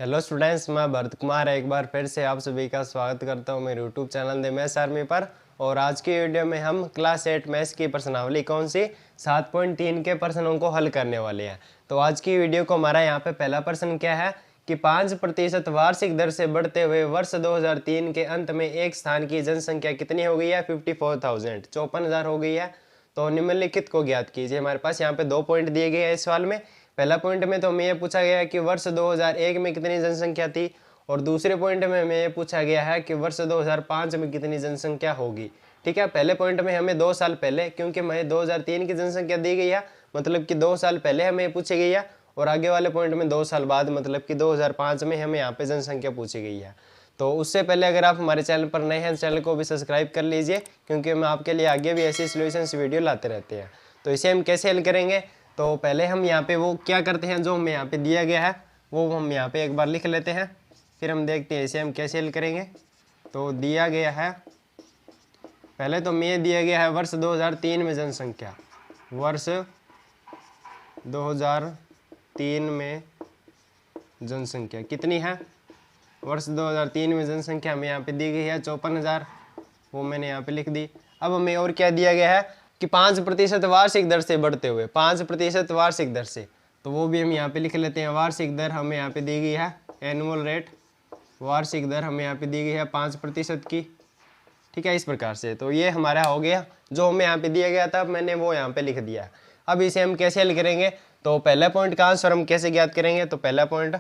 Hello students, मैं भरत कुमार एक बार फिर से आप सभी का स्वागत करता हूं मेरे YouTube channel the maths army पर। और आज की वीडियो में हम क्लास 8 मैथ्स की प्रश्नावली कौन सी 7.3 के प्रश्नों को हल करने वाले हैं। तो आज की वीडियो को हमारा यहाँ पे पहला प्रश्न क्या है कि 5% वार्षिक दर से बढ़ते हुए वर्ष 2003 के अंत में एक स्थान की जनसंख्या कितनी हो गई है? 54,000, 54,000 हो गई है। तो निम्नलिखित को ज्ञात कीजिए। हमारे पास यहाँ पे 2 पॉइंट दिए गए हैं इस सवाल में। पहला पॉइंट में तो हमें ये पूछा गया है कि वर्ष 2001 में कितनी जनसंख्या थी, और दूसरे पॉइंट में हमें ये पूछा गया है कि वर्ष 2005 में कितनी जनसंख्या होगी। ठीक है, पहले पॉइंट में हमें 2 साल पहले, क्योंकि हमें 2003 की जनसंख्या दी गई है, मतलब कि 2 साल पहले हमें पूछी गई है, और आगे वाले पॉइंट में 2 साल बाद, मतलब कि 2005 में हमें यहाँ पे जनसंख्या पूछी गई है। तो उससे पहले अगर आप हमारे चैनल पर नए हैं, चैनल को भी सब्सक्राइब कर लीजिए, क्योंकि हम आपके लिए आगे भी ऐसी सॉल्यूशंस वीडियो लाते रहते हैं। तो इसे हम कैसे हल करेंगे? तो पहले हम यहाँ पे वो क्या करते हैं, जो हमें यहाँ पे दिया गया है वो हम यहाँ पे एक बार लिख लेते हैं, फिर हम देखते हैं इसे हम कैसे हल करेंगे। तो दिया गया है, पहले तो हमें दिया गया है वर्ष 2003 में जनसंख्या, वर्ष 2003 में जनसंख्या कितनी है? वर्ष 2003 में जनसंख्या हमें यहाँ पे दी गई है 54,000, वो मैंने यहाँ पे लिख दी। अब हमें और क्या दिया गया है कि 5% वार्षिक दर से बढ़ते हुए, 5% वार्षिक दर से, तो वो भी हम यहाँ पे लिख लेते हैं। वार्षिक दर हमें यहाँ पे दी गई है, एनुअल रेट, वार्षिक दर हमें यहाँ पे दी गई है 5% की। ठीक है, इस प्रकार से। तो ये हमारा हो गया, जो हमें यहाँ पे दिया गया था मैंने वो यहाँ पे लिख दिया। अब इसे हम कैसे हल करेंगे? तो पहला पॉइंट का आंसर हम कैसे ज्ञात करेंगे? तो पहला पॉइंट,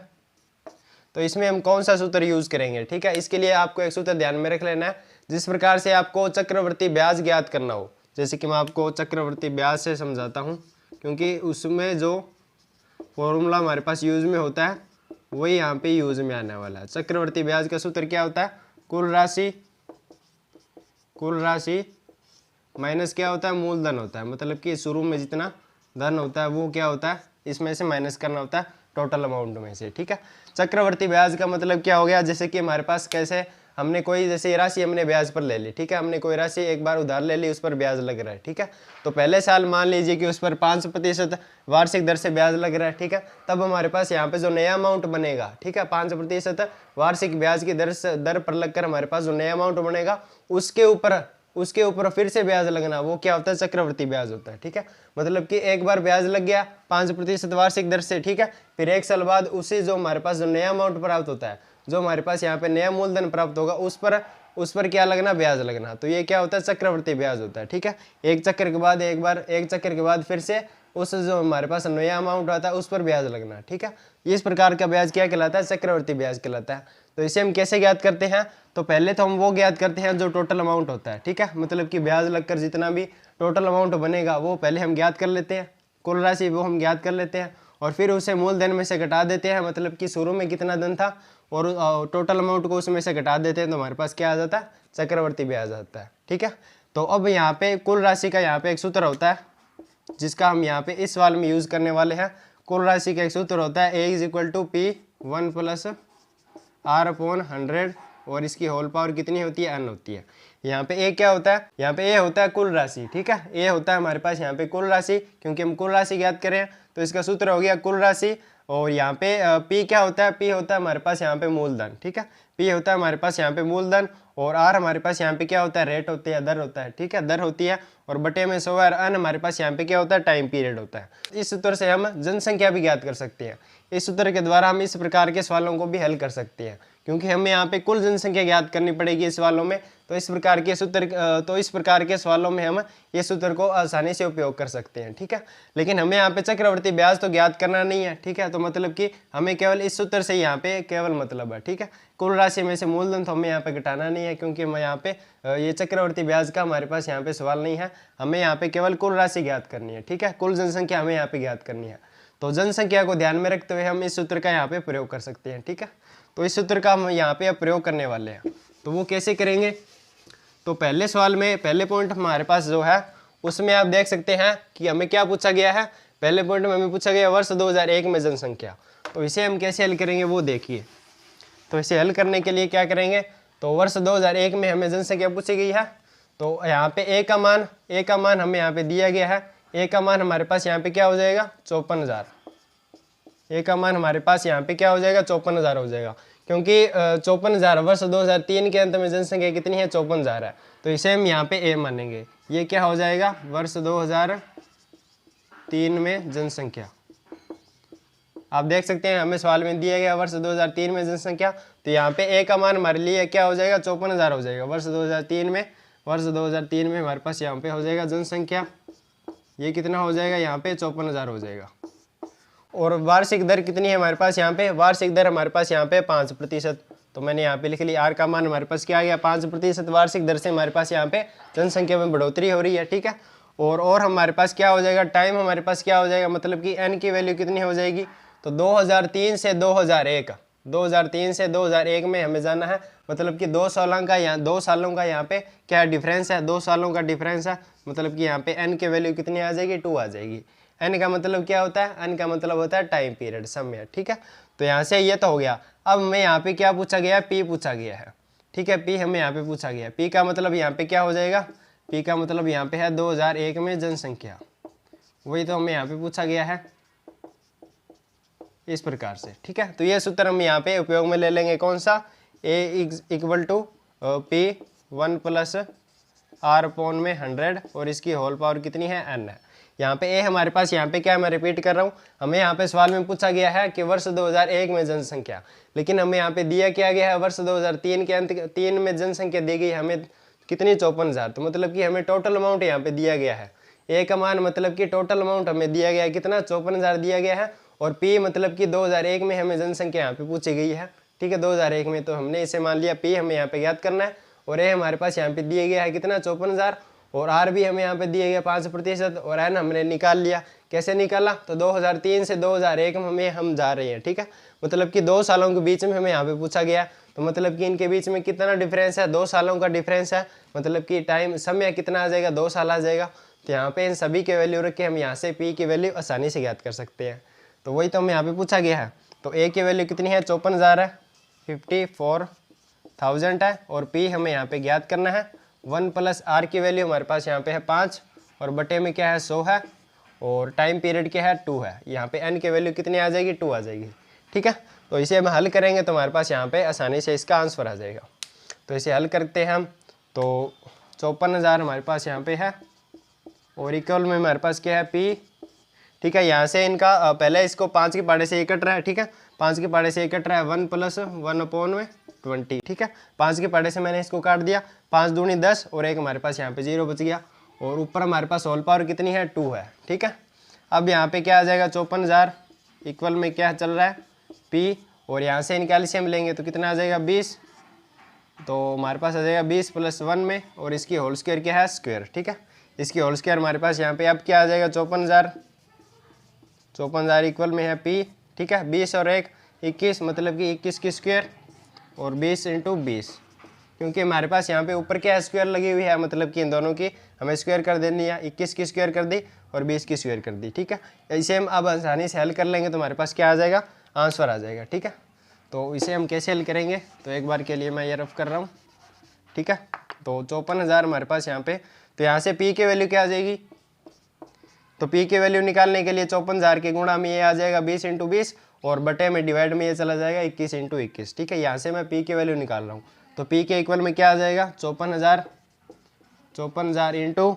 तो इसमें हम कौन सा सूत्र यूज करेंगे? ठीक है, इसके लिए आपको एक सूत्र ध्यान में रख लेना है। जिस प्रकार से आपको चक्रवर्ती ब्याज ज्ञात करना हो, जैसे कि मैं आपको चक्रवर्ती ब्याज से समझाता हूँ, क्योंकि उसमें जो फॉर्मूला हमारे पास यूज में होता है वही यहाँ पे यूज में आने वाला है। चक्रवर्ती ब्याज का सूत्र क्या होता है? कुल राशि माइनस क्या होता है? मूलधन होता है। मतलब कि शुरू में जितना धन होता है वो क्या होता है, इसमें से माइनस करना होता है टोटल अमाउंट में से। ठीक है, चक्रवर्ती ब्याज का मतलब क्या हो गया? जैसे कि हमारे पास कैसे हमने कोई जैसे राशि हमने ब्याज पर ले ली, ठीक है, हमने कोई राशि एक बार उधार ले ली, उस पर ब्याज लग रहा है। ठीक है, तो पहले साल मान लीजिए कि उस पर 5% वार्षिक दर से ब्याज लग रहा है। ठीक है, तब हमारे पास यहाँ पे जो नया अमाउंट बनेगा, ठीक है, 5% वार्षिक ब्याज की दर पर लगकर हमारे पास जो नया अमाउंट बनेगा उसके ऊपर फिर से ब्याज लगना, वो क्या होता है? चक्रवर्ती ब्याज होता है। ठीक है, मतलब कि एक बार ब्याज लग गया 5% वार्षिक दर से, ठीक है, फिर एक साल बाद उसी जो हमारे पास जो नया अमाउंट प्राप्त होता है, जो हमारे पास यहाँ पे नया मूलधन प्राप्त होगा, उस पर क्या लगना? ब्याज लगना। तो ये क्या होता है? चक्रवर्ती ब्याज होता है। ठीक है, एक चक्कर के बाद फिर से उस जो हमारे पास नया अमाउंट आता है उस पर ब्याज लगना। ठीक है, इस प्रकार का ब्याज क्या कहलाता है? चक्रवर्ती ब्याज कहलाता है। तो इसे हम कैसे ज्ञात करते हैं? तो पहले तो हम वो ज्ञात करते हैं जो टोटल अमाउंट होता है। ठीक है, मतलब कि ब्याज लगकर जितना भी टोटल अमाउंट बनेगा वो पहले हम ज्ञात कर लेते हैं, कुल राशि वो हम ज्ञात कर लेते हैं, और फिर उसे मूलधन में से घटा देते हैं, मतलब कि शुरू में कितना धन था और टोटल अमाउंट को उसमें से घटा देते हैं, तो हमारे पास क्या आ जाता है? चक्रवर्ती ब्याज आता है। ठीक है, तो अब यहाँ पे कुल राशि का यहाँ पे एक सूत्र होता है जिसका हम यहाँ पे इस सवाल में यूज करने वाले हैं। कुल राशि का एक सूत्र होता है A = P1 + R/100, और इसकी होल पावर कितनी होती है? n होती है। यहाँ पे A क्या होता है? यहाँ पे A होता है कुल राशि। ठीक है, A होता है हमारे पास यहाँ पे कुल राशि, क्योंकि हम कुल राशि ज्ञात करें तो इसका सूत्र हो गया कुल राशि। और यहाँ पे P क्या होता है? P होता है हमारे पास यहाँ पे मूलधन। ठीक है, P होता है हमारे पास यहाँ पे मूलधन, और R हमारे पास यहाँ पे क्या होता है? रेट होती है, दर होता है। ठीक है, दर होती है, और बटे में 100 और n हमारे पास यहाँ पे क्या होता है? टाइम पीरियड होता है। इस सूत्र से हम जनसंख्या भी ज्ञात कर सकते हैं। इस सूत्र के द्वारा हम इस प्रकार के सवालों को भी हल कर सकते हैं, क्योंकि हमें यहाँ पे कुल जनसंख्या ज्ञात करनी पड़ेगी इस सवालों में। तो इस प्रकार के सवालों में हम ये सूत्र को आसानी से उपयोग कर सकते हैं। ठीक है, लेकिन हमें यहाँ पे चक्रवर्ती ब्याज तो ज्ञात करना नहीं है। ठीक है, तो मतलब कि हमें केवल इस सूत्र से यहाँ पे केवल मतलब है। ठीक है, कुल राशि में से मूलधन तो हमें यहाँ पे घटाना नहीं है, क्योंकि मैं यहाँ पे ये चक्रवर्ती ब्याज का हमारे पास यहाँ पे सवाल नहीं है। हमें यहाँ पे केवल कुल राशि ज्ञात करनी है। ठीक है, कुल जनसंख्या हमें यहाँ पे ज्ञात करनी है। तो जनसंख्या को ध्यान में रखते हुए हम इस सूत्र का यहाँ पे प्रयोग कर सकते हैं। ठीक है, तो इस सूत्र का हम यहाँ पे प्रयोग करने वाले हैं। तो वो कैसे करेंगे? तो पहले सवाल में पहले पॉइंट हमारे पास जो है उसमें आप देख सकते हैं कि हमें क्या पूछा गया है। पहले पॉइंट में हमें पूछा गया वर्ष 2001 में जनसंख्या। तो इसे हम कैसे हल करेंगे वो देखिए। तो इसे हल करने के लिए क्या करेंगे? तो वर्ष 2001 में हमें जनसंख्या पूछी गई है। तो यहाँ पे A का मान हमें यहाँ पे दिया गया है। A का मान हमारे पास यहाँ पे क्या हो जाएगा? 54,000। ए का मान हमारे पास यहाँ पे क्या हो जाएगा 54,000 हो जाएगा, क्योंकि 54,000 वर्ष 2003 के अंत में जनसंख्या कितनी है 54,000 है, तो इसे हम यहाँ पे ए मानेंगे। ये क्या हो जाएगा वर्ष 2003 में जनसंख्या। आप देख सकते हैं हमें सवाल में दिया गया वर्ष 2003 में जनसंख्या, तो यहाँ पे ए का मान हमारे लिए क्या हो जाएगा 54,000 हो जाएगा वर्ष 2003 में। वर्ष 2003 में हमारे पास यहाँ पे हो जाएगा जनसंख्या, ये कितना हो जाएगा यहाँ पे 54,000 हो जाएगा। और वार्षिक दर कितनी है हमारे पास यहाँ पे, वार्षिक दर हमारे पास यहाँ पे 5%, तो मैंने यहाँ पे लिख लिया आर का मान हमारे पास क्या आ गया 5% वार्षिक दर से हमारे पास यहाँ पे जनसंख्या में बढ़ोतरी हो रही है, ठीक है। और हमारे पास क्या हो जाएगा टाइम हमारे पास क्या हो जाएगा, मतलब कि एन की वैल्यू कितनी हो जाएगी, तो 2003 से 2001, 2003 से 2001 में हमें जाना है, मतलब कि 2 सालों का यहाँ पे क्या डिफरेंस है, 2 सालों का डिफरेंस है, मतलब कि यहाँ पे एन की वैल्यू कितनी आ जाएगी 2 आ जाएगी। एन का मतलब क्या होता है, एन का मतलब होता है टाइम पीरियड, समय, ठीक है। तो यहाँ से ये तो हो गया। अब हमें यहाँ पे क्या पूछा गया है, पी पूछा गया है, ठीक है। पी हमें यहाँ पे पूछा गया है, पी का मतलब यहाँ पे क्या हो जाएगा, पी का मतलब यहाँ पे है 2001 में जनसंख्या, वही तो हमें यहाँ पे पूछा गया है इस प्रकार से, ठीक है। तो ये सूत्र हम यहाँ पे उपयोग में ले लेंगे, कौन सा, A equal to P 1 plus R upon में 100 और इसकी होल पावर कितनी है एन है। यहाँ पे ए हमारे पास यहाँ पे क्या है, मैं रिपीट कर रहा हूँ, हमें यहाँ पे सवाल में पूछा गया है कि वर्ष 2001 में जनसंख्या, लेकिन हमें यहाँ पे दिया क्या गया है वर्ष 2003 के अंत 3 में जनसंख्या दी गई हमें कितनी 54,000, तो मतलब कि हमें टोटल अमाउंट यहाँ पे दिया गया है। ए का मान मतलब कि टोटल अमाउंट हमें दिया गया है कितना 54,000 दिया गया है, और पी मतलब कि 2001 में हमें जनसंख्या यहाँ पे पूछी गई है, ठीक है 2001 में, तो हमने इसे मान लिया पी हमें यहाँ पे ज्ञात करना है, और ए हमारे पास यहाँ पे दिया गया है कितना 54,000, और आर भी हमें यहाँ पे दिया गया 5%, और एन हमने निकाल लिया। कैसे निकाला, तो 2003 से 2001 में हम जा रहे हैं, ठीक है, मतलब कि 2 सालों के बीच में हमें यहाँ पे पूछा गया, तो मतलब कि इनके बीच में कितना डिफरेंस है, 2 सालों का डिफरेंस है, मतलब कि टाइम समय कितना आ जाएगा 2 साल आ जाएगा। तो यहाँ पे इन सभी के वैल्यू रख के हम यहाँ से पी की वैल्यू आसानी से ज्ञात कर सकते हैं, तो वही तो हमें यहाँ पे पूछा गया है। तो ए की वैल्यू कितनी है 54,000 है, 54,000 है, और पी हमें यहाँ पे ज्ञात करना है 1 प्लस आर की वैल्यू हमारे पास यहाँ पे है 5, और बटे में क्या है 100 है, और टाइम पीरियड क्या है 2 है। यहाँ पे एन की वैल्यू कितनी आ जाएगी 2 आ जाएगी, ठीक है। तो इसे हम हल करेंगे तो हमारे पास यहाँ पे आसानी से इसका आंसर आ जाएगा। तो इसे हल करते हैं हम, तो 54,000 हमारे पास यहाँ पे है, और इक्वल में हमारे पास क्या है पी, ठीक है। यहाँ से इनका पहले इसको 5 के पहाड़े से ये कट रहा है, ठीक है, 5 के पहाड़े से ये कट रहा है 1 प्लस 1 अपॉन में 20, ठीक है। 5 के पहाड़े से मैंने इसको काट दिया, 5 दूनी 10, और एक हमारे पास यहाँ पे 0 बच गया, और ऊपर हमारे पास होल पावर कितनी है 2 है, ठीक है। अब यहाँ पे क्या आ जाएगा 54,000 इक्वल में क्या चल रहा है पी, और यहाँ से इनका एलसीएम लेंगे तो कितना आ जाएगा 20, तो हमारे पास आ जाएगा 20 प्लस 1 में, और इसकी होल स्क्वायर क्या है स्क्वायर, ठीक है। इसकी होल स्क्वायर हमारे पास यहाँ पे अब क्या आ जाएगा 54,000 इक्वल में है पी, ठीक है। 20 और 1 21, मतलब कि 21 की स्क्वायर, और 20 इंटू 20, क्योंकि हमारे पास यहाँ पे ऊपर क्या स्क्वायर लगी हुई है, मतलब कि इन दोनों की हमें स्क्वायर कर देनी है, 21 की स्क्वायर कर दी और 20 की स्क्वायर कर दी, ठीक है। इसे हम अब आसानी से हल कर लेंगे तो हमारे पास क्या आ जाएगा आंसर आ जाएगा, ठीक है। तो इसे हम कैसे हल करेंगे, तो एक बार के लिए मैं ये रफ कर रहा हूँ, ठीक है। तो 54,000 हमारे पास यहाँ पे, तो यहाँ से पी की वैल्यू क्या आ जाएगी, तो पी की वैल्यू निकालने के लिए 54,000 के गुणा में ये आ जाएगा 20 इंटू 20, और बटे में डिवाइड में ये चला जाएगा 21 इंटू 21, ठीक है। यहाँ से मैं पी की वैल्यू निकाल रहा हूँ, तो पी के इक्वल में क्या आ जाएगा 54,000 इंटू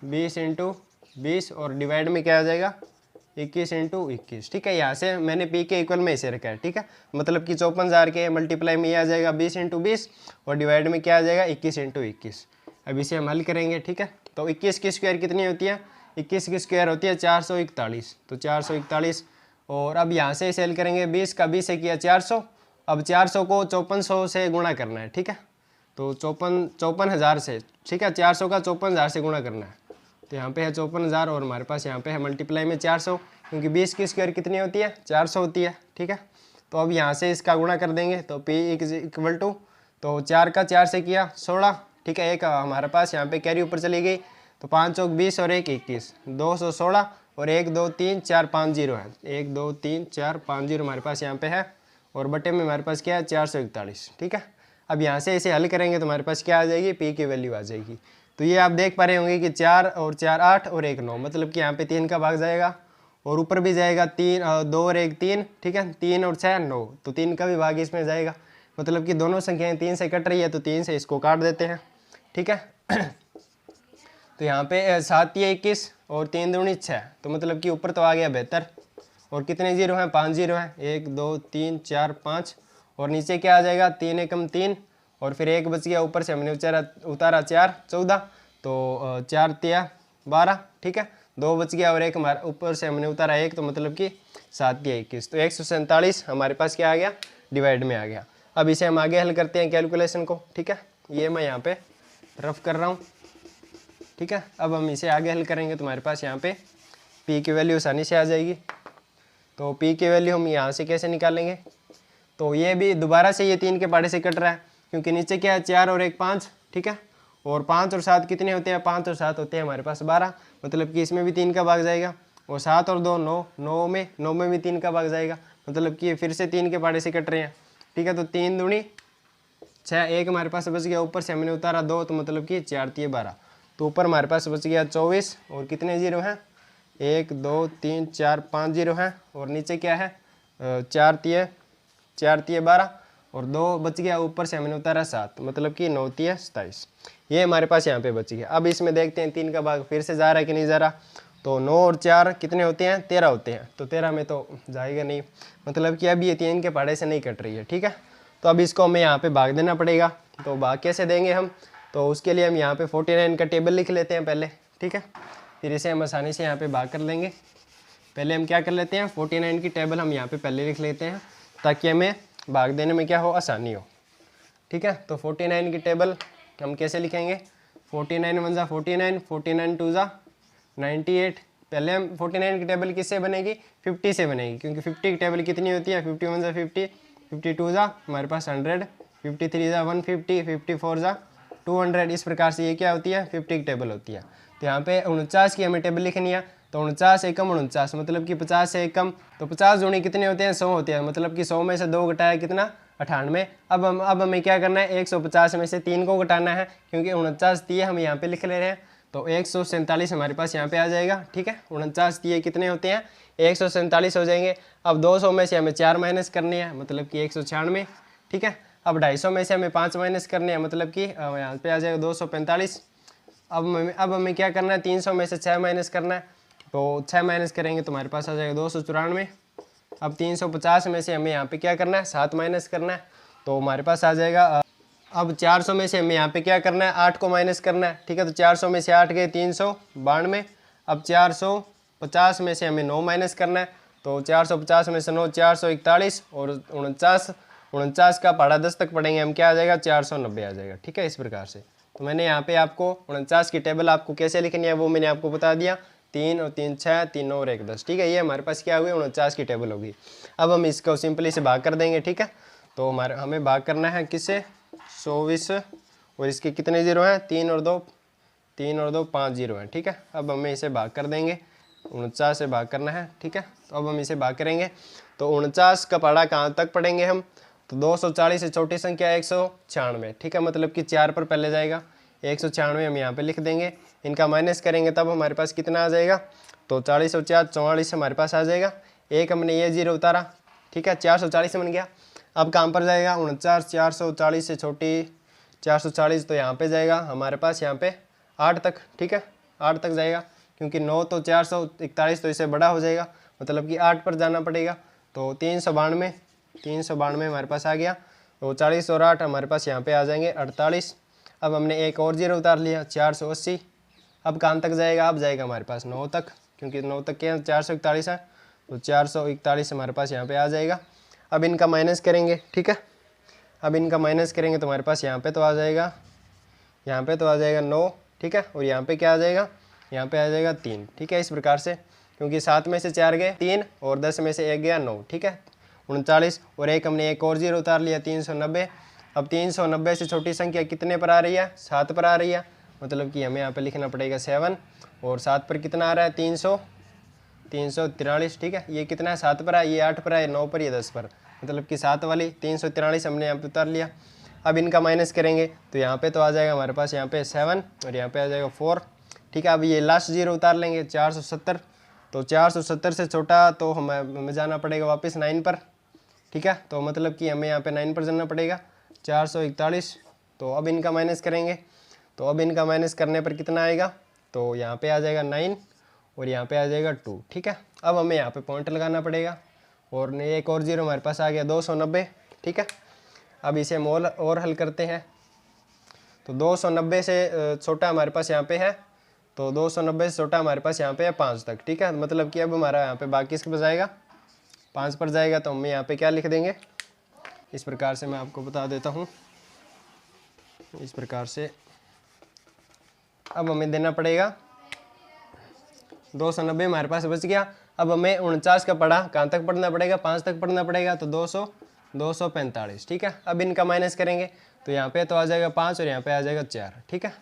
20 इंटू 20, और डिवाइड में क्या आ जाएगा 21 इंटू 21, ठीक है। यहाँ से मैंने पी के इक्वल में इसे रखा है, ठीक है, मतलब कि 54,000 के मल्टीप्लाई में ये आ जाएगा 20 इंटू 20, और डिवाइड में क्या आ जाएगा 21 इंटू 21। अब इसे हम हल करेंगे, ठीक है। तो 21 की स्क्वायर कितनी होती है, 21 की स्क्वायर होती है 441, तो 441, और अब यहाँ से इसे हल करेंगे 20 का 20 से किया 400, अब 400 को 5400 से गुणा करना है, ठीक है। तो 54,000 से, ठीक है, 400 का 54,000 से गुणा करना है, तो यहाँ पे है 54,000, और हमारे पास यहाँ पे है मल्टीप्लाई में 400, क्योंकि 20 की स्क्वायर कितनी होती है 400 होती है, ठीक है। तो अब यहाँ से इसका गुणा कर देंगे, तो P इक्वल टू, तो 4 का 4 से किया 16, ठीक है। एक हमारे पास यहाँ पे कैरी ऊपर चली गई, तो 5 चौक 20 और 1 21, 216, और 1 2 3 4 5 0 है, 1 2 3 4 5 0 हमारे पास यहाँ पे है, और बटे में हमारे पास क्या है 441, ठीक है। अब यहाँ से इसे हल करेंगे तो हमारे पास क्या आ जाएगी पी की वैल्यू आ जाएगी। तो ये आप देख पा रहे होंगे कि 4 और 4 8 और 1 9, मतलब कि यहाँ पे 3 का भाग जाएगा, और ऊपर भी जाएगा 3 2 और 1 3, ठीक है, 3 और 6 9, तो 3 का भी भाग इसमें जाएगा, मतलब कि दोनों संख्याएं 3 से कट रही है, तो 3 से इसको काट देते हैं, ठीक है। तो यहाँ पे 7 या 21 और 3 दूनी 6, तो मतलब कि ऊपर तो आ गया 72, और कितने जीरो हैं, 5 जीरो हैं, 1 2 3 4 5, और नीचे क्या आ जाएगा, 3 एकम 3, और फिर 1 बच गया, ऊपर से हमने उतारा 4 14, तो 4 तिया 12, ठीक है, 2 बच गया और 1 हमारा ऊपर से हमने उतारा 1, तो मतलब कि 7 तिया 21, तो 147 हमारे पास क्या आ गया, डिवाइड में आ गया। अब इसे हम आगे हल करते हैं कैलकुलेशन को, ठीक है, ये मैं यहाँ पे रफ कर रहा हूँ, ठीक है। अब हम इसे आगे हल करेंगे तो हमारे पास यहाँ पे p की वैल्यू आसानी से आ जाएगी। तो p की वैल्यू हम यहाँ से कैसे निकालेंगे, तो ये भी दोबारा से ये 3 के पहाड़े से कट रहा है, क्योंकि नीचे क्या है 4 और 1 5, ठीक है, और 5 और 7 कितने होते हैं, 5 और 7 होते हैं हमारे पास 12, मतलब कि इसमें भी 3 का भाग जाएगा, और 7 और 2 9, 9 में भी 3 का भाग जाएगा, मतलब कि फिर से 3 के पहाड़े से कट रहे हैं, ठीक है। तो 3 दूनी 6, 1 हमारे पास बच गया, ऊपर से हमने उतारा 2, तो मतलब कि 4 तिये 12, तो ऊपर हमारे पास बच गया 24, और कितने जीरो हैं, 1 2 3 4 5 जीरो हैं, और नीचे क्या है 4 तिये 12, और 2 बच गया, ऊपर से हमने उतारा 7, मतलब कि 9 तिये 27, ये हमारे पास यहाँ पे बच गया। अब इसमें देखते हैं 3 का भाग फिर से जा रहा है कि नहीं जा रहा, तो 9 और 4 कितने होते हैं, 13 होते हैं, तो 13 में तो जाएगा नहीं, मतलब कि अब ये 3 के पहाड़े से नहीं कट रही है, ठीक है। तो अब इसको हमें यहाँ पे भाग देना पड़ेगा, तो भाग कैसे देंगे हम, तो उसके लिए हम यहाँ पे 49 का टेबल लिख लेते हैं पहले, ठीक है, फिर इसे हम आसानी से यहाँ पे भाग कर लेंगे। पहले हम क्या कर लेते हैं, 49 की टेबल हम यहाँ पे पहले लिख लेते हैं, ताकि हमें भाग देने में क्या हो, आसानी हो, ठीक है। तो 49 की टेबल हम कैसे लिखेंगे, 49 1 ज़ा 49, 49 2 ज़ा 98, पहले हम 49 की टेबल किससे बनेगी, 50 से बनेगी, क्योंकि 50 की टेबल कितनी होती है, 51 ज़ा 50, 52 ज़ा हमारे पास 100, 53 ज़ा 150, 54 ज़ा 200, इस प्रकार से ये क्या होती है, 50 की टेबल होती है। तो यहाँ पे 49 की हमें टेबल लिखनी है, तो 49 एकम 49, मतलब कि 50 से एकम, तो 50 दूनी कितने होते हैं, 100 होते हैं, मतलब कि 100 में से 2 घटाया कितना, 98। अब हमें क्या करना है, 150 में से 3 को घटाना है, क्योंकि 49 तिये हम यहाँ पे लिख ले रहे हैं, तो 147 हमारे पास यहाँ पे आ जाएगा, ठीक है। 49 तिये कितने होते हैं, 147 हो जाएंगे। अब 200 में से हमें 4 माइनस करनी है, मतलब कि 196, ठीक है। अब 250 में से हमें 5 माइनस करने हैं, मतलब कि यहाँ पे आ जाएगा 245। अब हमें क्या करना है, 300 में से 6 माइनस करना है, तो 6 माइनस करेंगे तो हमारे पास आ जाएगा 294। अब 350 में से हमें यहाँ पे क्या करना है, 7 माइनस करना है, तो हमारे पास आ जाएगा। अब 400 में से हमें यहाँ पे क्या करना है, 8 को माइनस करना है, ठीक है। तो 400 में से 8 गए 392। अब 450 में से हमें 9 माइनस करना है, तो 450 में से 9 441, और 49 का पहाड़ा 10 तक पढ़ेंगे हम, क्या आ जाएगा 490 आ जाएगा, ठीक है, इस प्रकार से। तो मैंने यहाँ पे आपको 49 की टेबल आपको कैसे लिखनी है वो मैंने आपको बता दिया, 3 और 3 6, 3 9 और 1 10, ठीक है, ये हमारे पास क्या हुई, 49 की टेबल होगी। अब हम इसको सिंपली से भाग कर देंगे, ठीक है। तो हमें भाग करना है किससे, 24, और इसके कितने जीरो हैं, 3 और 2 5 जीरो हैं, ठीक है। अब हमें इसे भाग कर देंगे, 49 से भाग करना है, ठीक है। तो अब हम इसे भाग करेंगे, तो 49 का पहाड़ा कहाँ तक पढ़ेंगे हम, तो 240 से छोटी संख्या 196, ठीक है, मतलब कि 4 पर पहले जाएगा, 196 हम यहाँ पे लिख देंगे। इनका माइनस करेंगे तब हमारे पास कितना आ जाएगा, तो 40 और 4 44 हमारे पास आ जाएगा। एक हमने ये जीरो उतारा, ठीक है, 440 बन गया। अब कहाँ पर जाएगा, 49 440 से छोटी 440, तो यहाँ पे जाएगा हमारे पास यहाँ पे 8 तक, ठीक है, 8 तक जाएगा, क्योंकि 9 तो 441, तो इससे बड़ा हो जाएगा, मतलब कि 8 पर जाना पड़ेगा। तो 392 हमारे पास आ गया, तो 40 और 8 हमारे पास यहाँ पे आ जाएंगे 48। अब हमने एक और जीरो उतार लिया, 480। अब कहाँ तक जाएगा, अब जाएगा हमारे पास 9 तक, क्योंकि 9 तक क्या 441 है, तो 441 हमारे पास यहाँ पे आ जाएगा। अब इनका माइनस करेंगे, ठीक है, अब इनका माइनस करेंगे तो हमारे पास यहाँ पे तो आ जाएगा, 9, ठीक है, और यहाँ पे क्या आ जाएगा, यहाँ पे आ जाएगा 3, ठीक है, इस प्रकार से, क्योंकि 7 में से 4 गए 3, और 10 में से 1 गया 9, ठीक है, 39, और एक हमने एक और जीरो उतार लिया 390। अब 390 से छोटी संख्या कितने पर आ रही है, 7 पर आ रही है, मतलब कि हमें यहाँ पे लिखना पड़ेगा 7, और 7 पर कितना आ रहा है 343, ठीक है, ये कितना है 7 पर है, ये 8 पर है, 9 पर, ये 10 पर, मतलब कि 7 वाली 343 हमने यहाँ पे उतार लिया। अब इनका माइनस करेंगे तो यहाँ पे तो आ जाएगा हमारे पास यहाँ पे 7, और यहाँ पे आ जाएगा 4, ठीक है। अब ये लास्ट जीरो उतार लेंगे 470, तो 470 से छोटा तो हमें जाना पड़ेगा वापस 9 पर, ठीक है। तो मतलब कि हमें यहाँ पे 9 पर जाना पड़ेगा, 441। तो अब इनका माइनस करेंगे, तो अब इनका माइनस करने पर कितना आएगा, तो यहाँ पे आ जाएगा 9 और यहाँ पे आ जाएगा 2, ठीक है। अब हमें यहाँ पे पॉइंट लगाना पड़ेगा और एक और जीरो हमारे पास आ गया 290, ठीक है। अब इसे हम और हल करते हैं। तो 290 से छोटा हमारे पास यहाँ पे है, तो 290 से छोटा हमारे पास यहाँ पे है 5 तक, ठीक है। मतलब कि अब हमारा यहाँ पे बाकी किसके पास जाएगा, 5 पर जाएगा। तो हम यहाँ पे क्या लिख देंगे, इस प्रकार से मैं आपको बता देता हूँ, इस प्रकार से। अब हमें देना पड़ेगा 290 हमारे पास बच गया। अब हमें 49 का पढ़ा कहाँ तक पढ़ना पड़ेगा, 5 तक पढ़ना पड़ेगा, तो 245, ठीक है। अब इनका माइनस करेंगे, तो यहाँ पे तो आ जाएगा 5 और यहाँ पे आ जाएगा 4, ठीक है।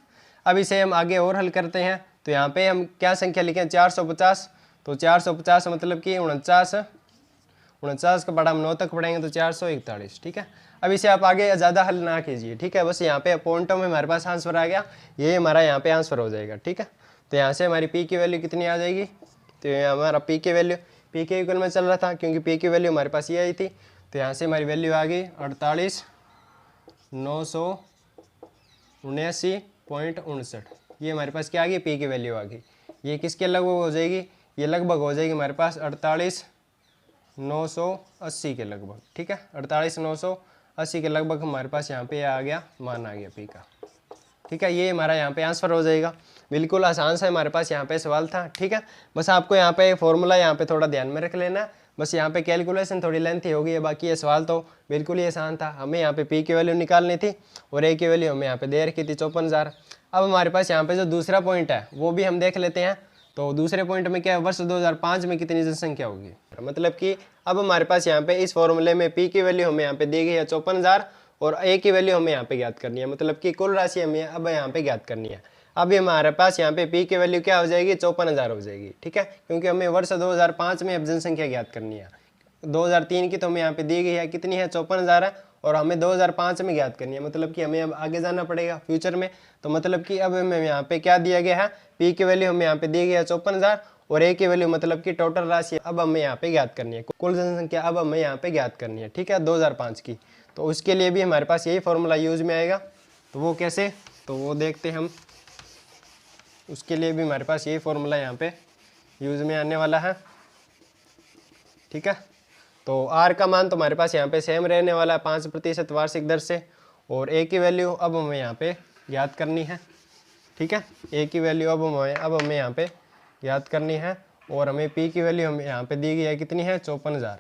अब इसे हम आगे और हल करते हैं। तो यहाँ पे हम क्या संख्या लिखें, 450। तो 450 मतलब कि 49 का पढ़ा हम 9 तक पढ़ेंगे, तो 441, ठीक है। अब इसे आप आगे ज़्यादा हल ना कीजिए, ठीक है। बस यहाँ पे पॉइंटों में हमारे पास आंसर आ गया, ये हमारा यहाँ पे आंसर हो जाएगा, ठीक है। तो यहाँ से हमारी पी की वैल्यू कितनी आ जाएगी, तो हमारा पी की वैल्यू पी के इक्वल में चल रहा था, क्योंकि पी की वैल्यू हमारे पास ये आई थी। तो यहाँ से हमारी वैल्यू आ गई 48,979.59। ये हमारे पास क्या आ गई, पी की वैल्यू आ गई। ये किसके लगभग हो जाएगी, ये लगभग हो जाएगी हमारे पास 48,980 के लगभग, ठीक है। 48,980 के लगभग हमारे पास यहाँ पे आ गया, मान आ गया पी का, ठीक है। ये हमारा यहाँ पे आंसर हो जाएगा। बिल्कुल आसान सा हमारे पास यहाँ पे सवाल था, ठीक है। बस आपको यहाँ पे फॉर्मूला यहाँ पे थोड़ा ध्यान में रख लेना है। बस यहाँ पे कैलकुलेशन थोड़ी लेंथी होगी है, बाकी ये सवाल तो बिल्कुल ही आसान था। हमें यहाँ पे पी की वैल्यू निकालनी थी और ए की वैल्यू हमें यहाँ पे दे रखी थी 54,000। अब हमारे पास यहाँ पे जो दूसरा पॉइंट है वो भी हम देख लेते हैं। तो दूसरे पॉइंट में क्या है, वर्ष 2005 में कितनी जनसंख्या होगी। मतलब कि अब हमारे पास यहाँ पे इस फॉर्मूले में पी की वैल्यू हमें यहाँ पे दी गई है 54,000 और ए की वैल्यू हमें यहाँ पे ज्ञात करनी है। मतलब कि कुल राशि हमें अब यहाँ पे ज्ञात करनी है। अब हमारे पास यहाँ पे पी की वैल्यू क्या हो जाएगी, 54,000 हो जाएगी, ठीक है। क्योंकि हमें वर्ष 2005 में अब जनसंख्या ज्ञात करनी है। 2003 की तो हमें यहाँ पे दी गई है, कितनी है, 54,000 है, और हमें 2005 में ज्ञात करनी है। मतलब कि हमें अब आगे जाना पड़ेगा फ्यूचर में। तो मतलब कि अब हमें यहाँ पे क्या दिया गया है, पी की वैल्यू हमें यहाँ पे दी गई है 54,000 और ए की वैल्यू मतलब कि टोटल राशि अब हमें यहाँ पे ज्ञात करनी है, कुल जनसंख्या अब हमें यहाँ पे ज्ञात करनी है, ठीक है, 2005 की। तो उसके लिए भी हमारे पास यही फॉर्मूला यूज में आएगा। तो वो कैसे, तो वो देखते हैं हम। उसके लिए भी हमारे पास यही फॉर्मूला यहाँ पे यूज में आने वाला है, ठीक है। तो आर का मान तो हमारे पास यहाँ पे सेम रहने वाला है 5% वार्षिक दर से, और ए की वैल्यू अब हमें यहाँ पे याद करनी है, ठीक है। ए की वैल्यू अब हमें यहाँ पे याद करनी है, और हमें पी की वैल्यू हमें यहाँ पे दी गई है, कितनी है, 54,000।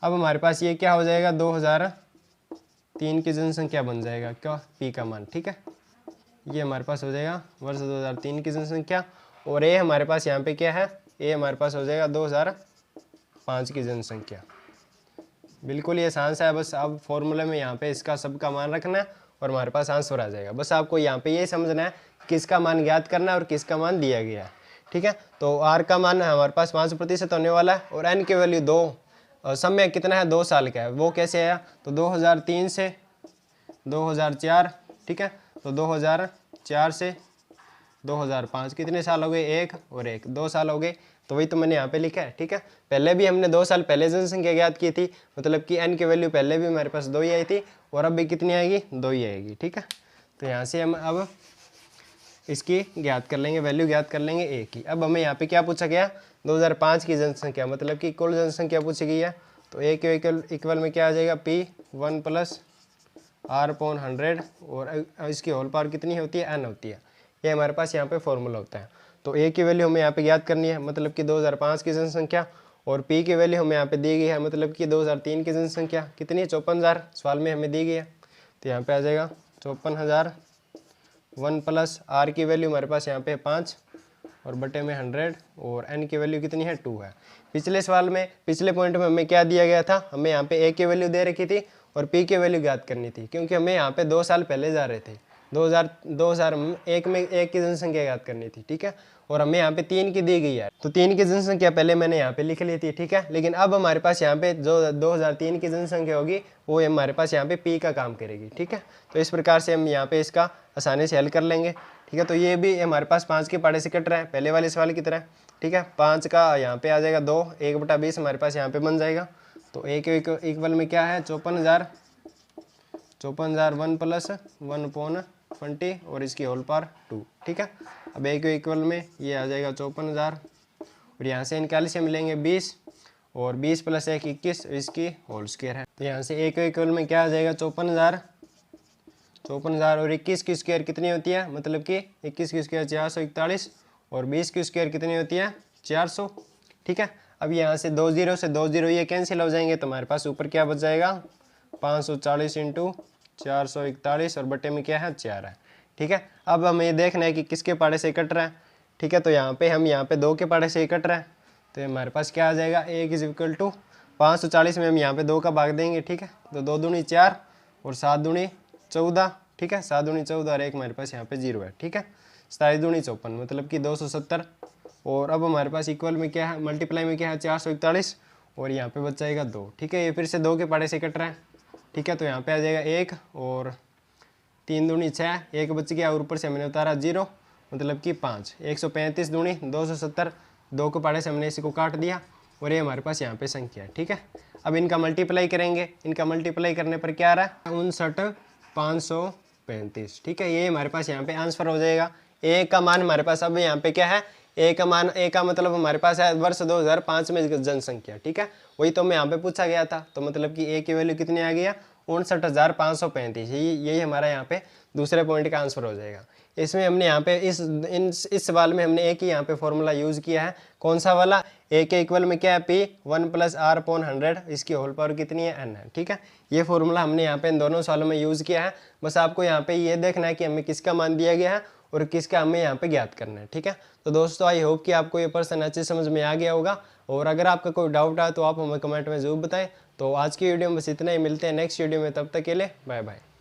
अब हमारे पास ये क्या हो जाएगा, 2003 की जनसंख्या बन जाएगा क्या, पी का मान, ठीक है। ये हमारे पास हो जाएगा वर्ष 2003 की जनसंख्या, और ए हमारे पास यहाँ पे क्या है, ए हमारे पास हो जाएगा 2005 की जनसंख्या। बिल्कुल ये आसान सा है। बस अब फॉर्मूले में यहाँ पे इसका सबका मान रखना है और हमारे पास आंसर आ जाएगा। बस आपको यहाँ पे ये समझना है किसका मान ज्ञात करना है और किसका मान दिया गया है, ठीक है। तो आर का मान हमारे पास 5% होने वाला है, और एन की वैल्यू 2 समय कितना है, 2 साल का है। वो कैसे आया, तो 2003 से 2004, ठीक है। तो 2004 से 2005 कितने साल हो गए, 1 और 1, 2 साल हो गए। तो वही तो मैंने यहाँ पे लिखा है, ठीक है। पहले भी हमने 2 साल पहले जनसंख्या ज्ञात की थी, मतलब कि एन की वैल्यू पहले भी हमारे पास 2 ही आई थी, और अब भी कितनी आएगी, 2 ही आएगी, ठीक है। तो यहाँ से हम अब इसकी ज्ञात कर लेंगे, वैल्यू ज्ञात कर लेंगे ए की। अब हमें यहाँ पे क्या पूछा गया, 2005 की जनसंख्या, मतलब कि कुल जनसंख्या पूछी गई है। तो ए के इक्वल में क्या आ जाएगा, P1 + R/100, और इसकी होल पावर कितनी होती है, n होती है। ये हमारे पास यहाँ पे फॉर्मूला होता है। तो ए की वैल्यू हमें यहाँ पे ज्ञात करनी है, मतलब कि 2005 की जनसंख्या, और पी की वैल्यू हमें यहाँ पे दी गई है, मतलब कि 2003 की जनसंख्या कितनी, 54,000 सवाल में हमें दी गई है। तो यहाँ पे आ जाएगा 54,000, 1 + R की वैल्यू हमारे पास यहाँ पे 5 और बटे में 100, और n की वैल्यू कितनी है, 2 है। पिछले सवाल में, पिछले पॉइंट में हमें क्या दिया गया था, हमें यहाँ पे ए की वैल्यू दे रखी थी और पी की वैल्यू ज्ञात करनी थी, क्योंकि हमें यहाँ पे 2 साल पहले जा रहे थे। 2001 में 1 की जनसंख्या ज्ञात करनी थी, ठीक है। और हमें यहाँ पे 3 की दी गई है, तो 3 की जनसंख्या पहले मैंने यहाँ पे लिख ली थी, ठीक है। लेकिन अब हमारे पास यहाँ पे जो 2003 की जनसंख्या होगी वो हमारे पास यहाँ पे पी का काम करेगी, ठीक है। तो इस प्रकार से हम यहाँ पे इसका आसानी से हल कर लेंगे, ठीक है। तो ये भी हमारे पास 5 के पहाड़े से कट रहा है, पहले वाले सवाल की तरह। ठीक है। 5 का यहाँ पे आ जाएगा 2, 1/20 हमारे पास यहाँ पे बन जाएगा। तो एक इक्वल में क्या है 54,000, 1 प्लस 1/20 और इसकी होल पावर 2, ठीक है। अब एक इक्वल में ये आ जाएगा 54,000 और यहाँ से इनके एलसीएम मिलेंगे 20 और 20 प्लस 1 21 इसकी होल स्क्वायर है। तो यहाँ से एक इक्वल में क्या आ जाएगा 54,000 और 21 की स्क्वायर कितनी होती है, मतलब कि 21 की स्क्वायर 441 और 20 की स्क्वायर कितनी होती है 400, ठीक है। अब यहाँ से 2 0 से 2 0 ये कैंसिल हो जाएंगे तो हमारे पास ऊपर क्या बच जाएगा 540 इंटू 441 और बटे में क्या है 4 है, ठीक है। अब हमें ये देखना है कि किसके पाड़े से कट रहा है, ठीक है। तो यहाँ पे हम यहाँ पे 2 के पाड़े से कट रहा है तो हमारे पास क्या आ जाएगा 1 = 540 में हम यहाँ पे 2 का भाग देंगे, ठीक है। तो 2 दूनी 4 और 7 दूनी 14, ठीक है। 7 दूनी 14 और एक हमारे पास यहाँ पे 0 है, ठीक है। 27 दूनी 54 मतलब कि 270 और अब हमारे पास इक्वल में क्या है मल्टीप्लाई में क्या है 441 और यहाँ पे बच जाएगा 2, ठीक है। ये फिर से 2 के पाड़े से कट रहा है, ठीक है। तो यहाँ पे आ जाएगा 1 और 3 दूनी 6, 1 बच गया और ऊपर से हमने उतारा 0 मतलब कि 5, 135 दूनी 270, 2 के पाड़े से हमने इसी को काट दिया और ये हमारे पास यहाँ पे संख्या है, ठीक है। अब इनका मल्टीप्लाई करेंगे, इनका मल्टीप्लाई करने पर क्या आ रहा है 59,535, ठीक है। ये हमारे पास यहाँ पे आंसर हो जाएगा। ए का मान हमारे पास अब यहाँ पे क्या है ए का मान, ए का मतलब हमारे पास है वर्ष 2005 में जनसंख्या, ठीक है। वही तो मैं यहाँ पे पूछा गया था, तो मतलब कि ए की वैल्यू कितनी आ गया 59,535, यही हमारा यहाँ पे दूसरे पॉइंट का आंसर हो जाएगा। इसमें हमने यहाँ पे इस सवाल में हमने एक ही यहाँ पे फॉर्मूला यूज़ किया है, कौन सा वाला, ए के इक्वल में क्या है P 1 + R/100, इसकी होल पावर कितनी है n है, ठीक है। ये फॉर्मूला हमने यहाँ पे इन दोनों सवालों में यूज़ किया है। बस आपको यहाँ पे ये देखना है कि हमें किसका मान दिया गया है और किसका हमें यहाँ पे ज्ञात करना है, ठीक है। तो दोस्तों आई होप कि आपको ये प्रश्न अच्छे समझ में आ गया होगा और अगर आपका कोई डाउट आए तो आप हमें कमेंट में ज़रूर बताएं। तो आज की वीडियो में बस इतना ही, मिलते हैं नेक्स्ट वीडियो में, तब तक के लिए बाय बाय।